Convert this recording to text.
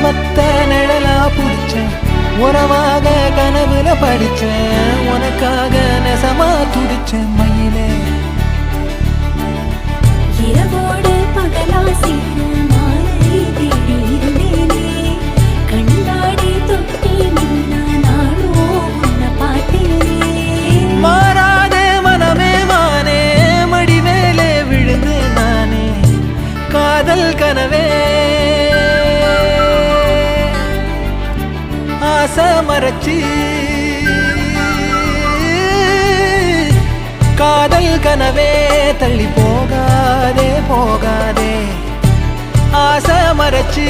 மத்த நிழலா புடிச்சேன் உறவாக கனவுல படிச்சேன் உனக்காக நெசமா துடிச்சேன் மயிலே இரவோடு பகலா சேர மாலை தேடி இருந்தேனே கண்ணாடி தொட்டி நின்னா நானோ உன்னை பார்த்தேனே மாறாதே மனமே மானே மடி மேலே விழுந்து நானே காதல் கனவே ஆசை மறைச்சி காதல் கனவே தள்ளி போகாதே போகாதே ஆசை மறைச்சி